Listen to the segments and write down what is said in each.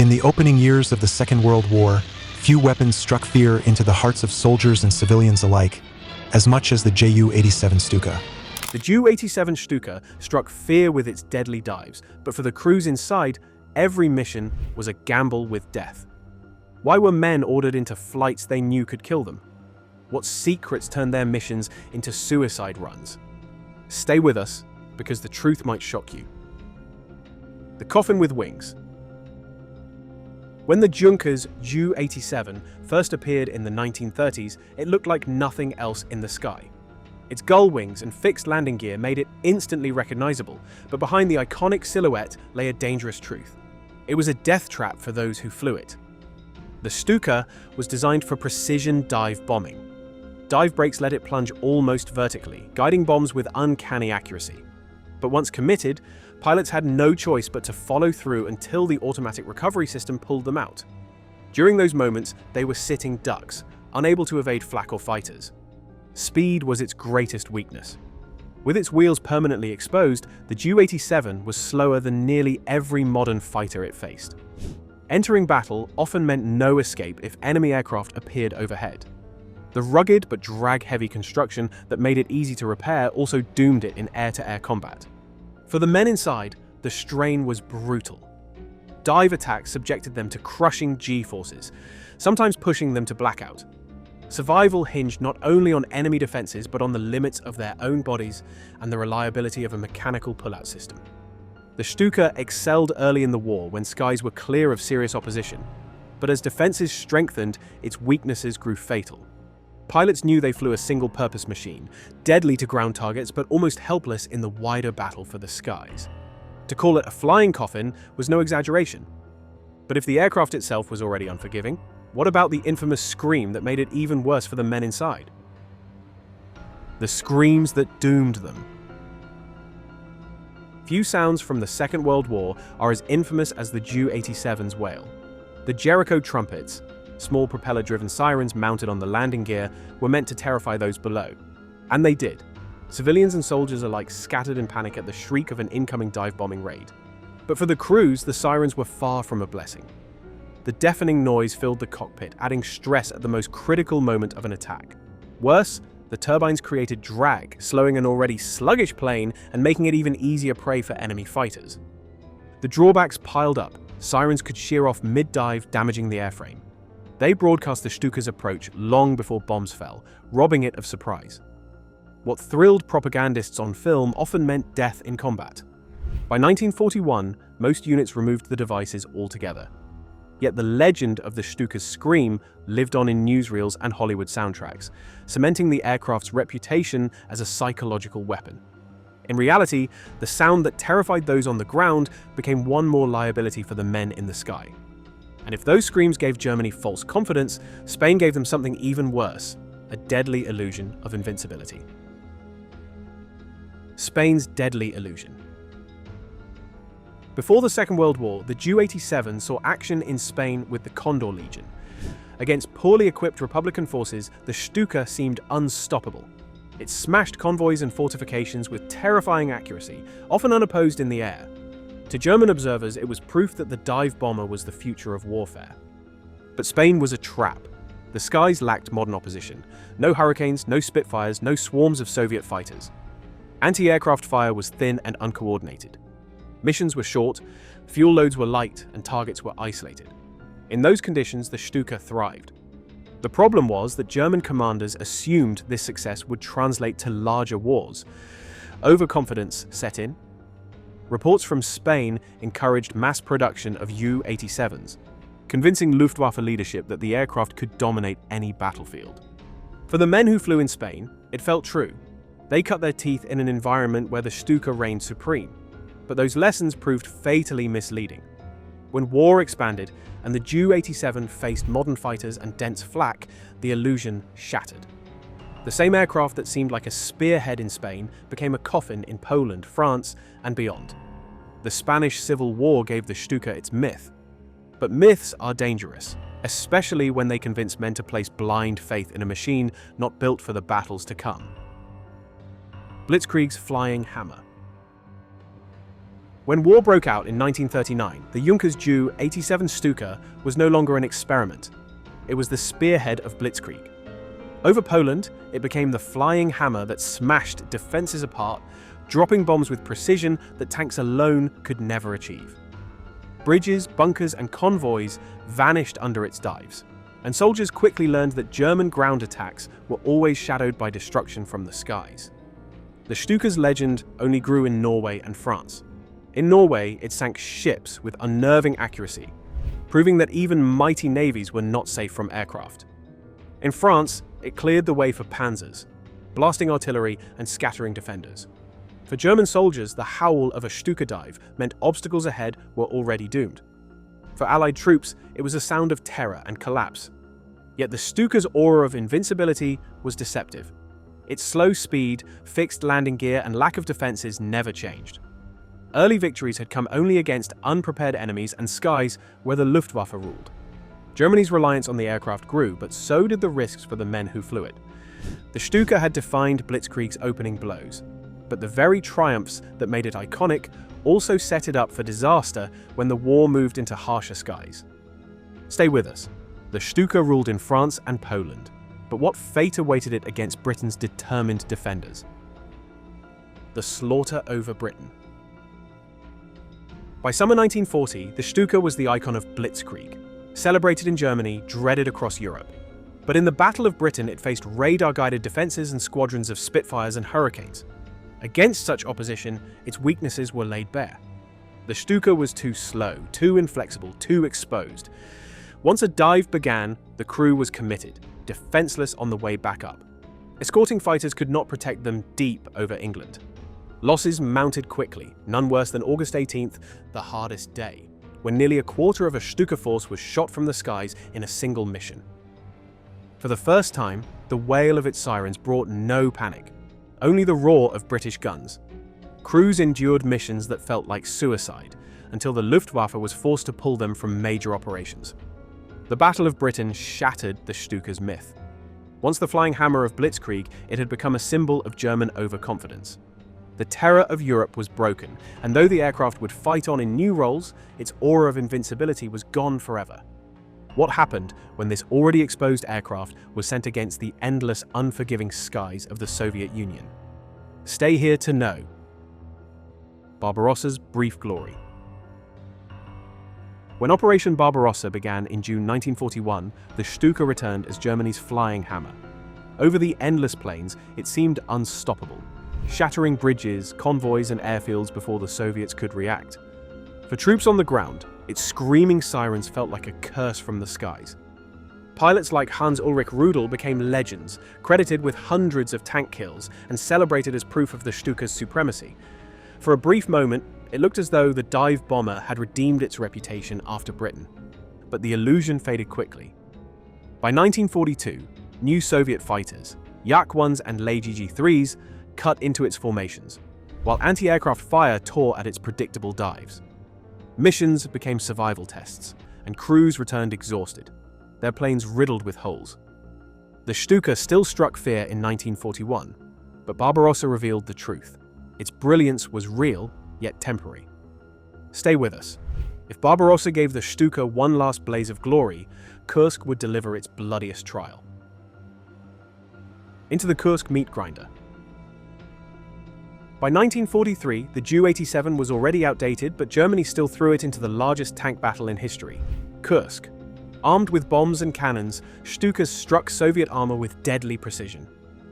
In the opening years of the Second World War, few weapons struck fear into the hearts of soldiers and civilians alike, as much as the Ju-87 Stuka. The Ju-87 Stuka struck fear with its deadly dives, but for the crews inside, every mission was a gamble with death. Why were men ordered into flights they knew could kill them? What secrets turned their missions into suicide runs? Stay with us, because the truth might shock you. The coffin with wings. When the Junkers Ju-87 first appeared in the 1930s, it looked like nothing else in the sky. Its gull wings and fixed landing gear made it instantly recognizable, but behind the iconic silhouette lay a dangerous truth. It was a death trap for those who flew it. The Stuka was designed for precision dive bombing. Dive brakes let it plunge almost vertically, guiding bombs with uncanny accuracy. But once committed, pilots had no choice but to follow through until the automatic recovery system pulled them out. During those moments, they were sitting ducks, unable to evade flak or fighters. Speed was its greatest weakness. With its wheels permanently exposed, the Ju-87 was slower than nearly every modern fighter it faced. Entering battle often meant no escape if enemy aircraft appeared overhead. The rugged but drag-heavy construction that made it easy to repair also doomed it in air-to-air combat. For the men inside, the strain was brutal. Dive attacks subjected them to crushing G-forces, sometimes pushing them to blackout. Survival hinged not only on enemy defenses but on the limits of their own bodies and the reliability of a mechanical pull-out system. The Stuka excelled early in the war when skies were clear of serious opposition, but as defenses strengthened, its weaknesses grew fatal. Pilots knew they flew a single-purpose machine, deadly to ground targets but almost helpless in the wider battle for the skies. To call it a flying coffin was no exaggeration. But if the aircraft itself was already unforgiving, what about the infamous scream that made it even worse for the men inside? The screams that doomed them. Few sounds from the Second World War are as infamous as the Ju-87's wail. The Jericho trumpets, small propeller-driven sirens mounted on the landing gear, were meant to terrify those below. And they did. Civilians and soldiers alike scattered in panic at the shriek of an incoming dive-bombing raid. But for the crews, the sirens were far from a blessing. The deafening noise filled the cockpit, adding stress at the most critical moment of an attack. Worse, the turbines created drag, slowing an already sluggish plane and making it even easier prey for enemy fighters. The drawbacks piled up. Sirens could shear off mid-dive, damaging the airframe. They broadcast the Stuka's approach long before bombs fell, robbing it of surprise. What thrilled propagandists on film often meant death in combat. By 1941, most units removed the devices altogether. Yet the legend of the Stuka's scream lived on in newsreels and Hollywood soundtracks, cementing the aircraft's reputation as a psychological weapon. In reality, the sound that terrified those on the ground became one more liability for the men in the sky. And if those screams gave Germany false confidence, Spain gave them something even worse, a deadly illusion of invincibility. Spain's deadly illusion. Before the Second World War, the Ju-87 saw action in Spain with the Condor Legion. Against poorly equipped Republican forces, the Stuka seemed unstoppable. It smashed convoys and fortifications with terrifying accuracy, often unopposed in the air. To German observers, it was proof that the dive bomber was the future of warfare. But Spain was a trap. The skies lacked modern opposition. No Hurricanes, no Spitfires, no swarms of Soviet fighters. Anti-aircraft fire was thin and uncoordinated. Missions were short, fuel loads were light, and targets were isolated. In those conditions, the Stuka thrived. The problem was that German commanders assumed this success would translate to larger wars. Overconfidence set in. Reports from Spain encouraged mass production of Ju-87s, convincing Luftwaffe leadership that the aircraft could dominate any battlefield. For the men who flew in Spain, it felt true. They cut their teeth in an environment where the Stuka reigned supreme. But those lessons proved fatally misleading. When war expanded and the Ju-87 faced modern fighters and dense flak, the illusion shattered. The same aircraft that seemed like a spearhead in Spain became a coffin in Poland, France, and beyond. The Spanish Civil War gave the Stuka its myth. But myths are dangerous, especially when they convince men to place blind faith in a machine not built for the battles to come. Blitzkrieg's flying hammer. When war broke out in 1939, the Junkers Ju-87 Stuka was no longer an experiment. It was the spearhead of Blitzkrieg. Over Poland, it became the flying hammer that smashed defenses apart, dropping bombs with precision that tanks alone could never achieve. Bridges, bunkers, and convoys vanished under its dives, and soldiers quickly learned that German ground attacks were always shadowed by destruction from the skies. The Stuka's legend only grew in Norway and France. In Norway, it sank ships with unnerving accuracy, proving that even mighty navies were not safe from aircraft. In France, it cleared the way for panzers, blasting artillery and scattering defenders. For German soldiers, the howl of a Stuka dive meant obstacles ahead were already doomed. For Allied troops, it was a sound of terror and collapse. Yet the Stuka's aura of invincibility was deceptive. Its slow speed, fixed landing gear, and lack of defenses never changed. Early victories had come only against unprepared enemies and skies where the Luftwaffe ruled. Germany's reliance on the aircraft grew, but so did the risks for the men who flew it. The Stuka had defined Blitzkrieg's opening blows, but the very triumphs that made it iconic also set it up for disaster when the war moved into harsher skies. Stay with us. The Stuka ruled in France and Poland, but what fate awaited it against Britain's determined defenders? The slaughter over Britain. By summer 1940, the Stuka was the icon of Blitzkrieg, celebrated in Germany, dreaded across Europe. But in the Battle of Britain, it faced radar-guided defenses and squadrons of Spitfires and Hurricanes. Against such opposition, its weaknesses were laid bare. The Stuka was too slow, too inflexible, too exposed. Once a dive began, the crew was committed, defenseless on the way back up. Escorting fighters could not protect them deep over England. Losses mounted quickly, none worse than August 18th, the hardest day, when nearly a quarter of a Stuka force was shot from the skies in a single mission. For the first time, the wail of its sirens brought no panic, only the roar of British guns. Crews endured missions that felt like suicide, until the Luftwaffe was forced to pull them from major operations. The Battle of Britain shattered the Stuka's myth. Once the flying hammer of Blitzkrieg, it had become a symbol of German overconfidence. The terror of Europe was broken, and though the aircraft would fight on in new roles, its aura of invincibility was gone forever. What happened when this already exposed aircraft was sent against the endless, unforgiving skies of the Soviet Union? Stay here to know. Barbarossa's brief glory. When Operation Barbarossa began in June 1941, the Stuka returned as Germany's flying hammer. Over the endless plains, it seemed unstoppable, shattering bridges, convoys, and airfields before the Soviets could react. For troops on the ground, its screaming sirens felt like a curse from the skies. Pilots like Hans-Ulrich Rudel became legends, credited with hundreds of tank kills and celebrated as proof of the Stuka's supremacy. For a brief moment, it looked as though the dive bomber had redeemed its reputation after Britain. But the illusion faded quickly. By 1942, new Soviet fighters, Yak-1s and Leij-G3s, cut into its formations, while anti-aircraft fire tore at its predictable dives. Missions became survival tests, and crews returned exhausted, their planes riddled with holes. The Stuka still struck fear in 1941, but Barbarossa revealed the truth. Its brilliance was real, yet temporary. Stay with us. If Barbarossa gave the Stuka one last blaze of glory, Kursk would deliver its bloodiest trial. Into the Kursk meat grinder. By 1943, the Ju-87 was already outdated, but Germany still threw it into the largest tank battle in history, Kursk. Armed with bombs and cannons, Stukas struck Soviet armor with deadly precision.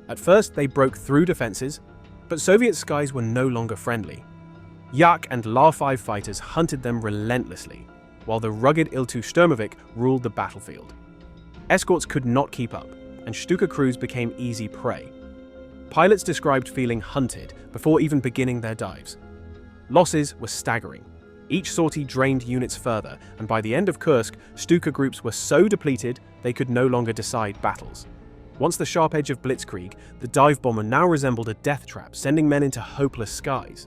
At first, they broke through defenses, but Soviet skies were no longer friendly. Yak and La-5 fighters hunted them relentlessly, while the rugged Il-2 Sturmovik ruled the battlefield. Escorts could not keep up, and Stuka crews became easy prey. Pilots described feeling hunted before even beginning their dives. Losses were staggering. Each sortie drained units further, and by the end of Kursk, Stuka groups were so depleted they could no longer decide battles. Once the sharp edge of Blitzkrieg, the dive bomber now resembled a death trap, sending men into hopeless skies.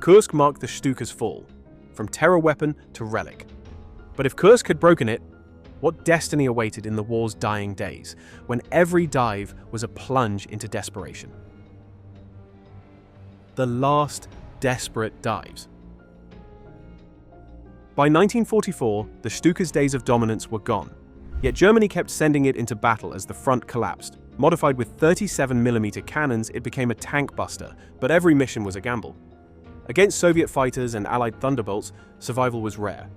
Kursk marked the Stuka's fall, from terror weapon to relic. But if Kursk had broken it, what destiny awaited in the war's dying days, when every dive was a plunge into desperation? The last desperate dives. By 1944, the Stuka's days of dominance were gone. Yet Germany kept sending it into battle as the front collapsed. Modified with 37mm cannons, it became a tank buster, but every mission was a gamble. Against Soviet fighters and Allied Thunderbolts, survival was rare.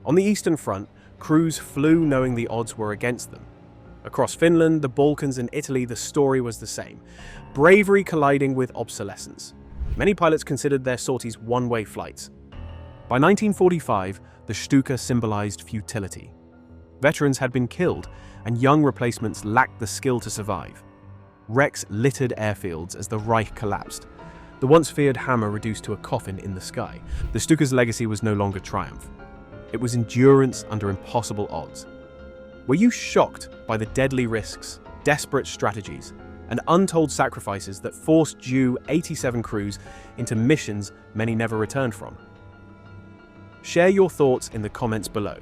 On the Eastern Front, crews flew knowing the odds were against them. Across Finland, the Balkans, and Italy, the story was the same. Bravery colliding with obsolescence. Many pilots considered their sorties one-way flights. By 1945, the Stuka symbolized futility. Veterans had been killed, and young replacements lacked the skill to survive. Wrecks littered airfields as the Reich collapsed. The once feared hammer reduced to a coffin in the sky. The Stuka's legacy was no longer triumph. It was endurance under impossible odds. Were you shocked by the deadly risks, desperate strategies, and untold sacrifices that forced Ju-87 crews into missions many never returned from? Share your thoughts in the comments below.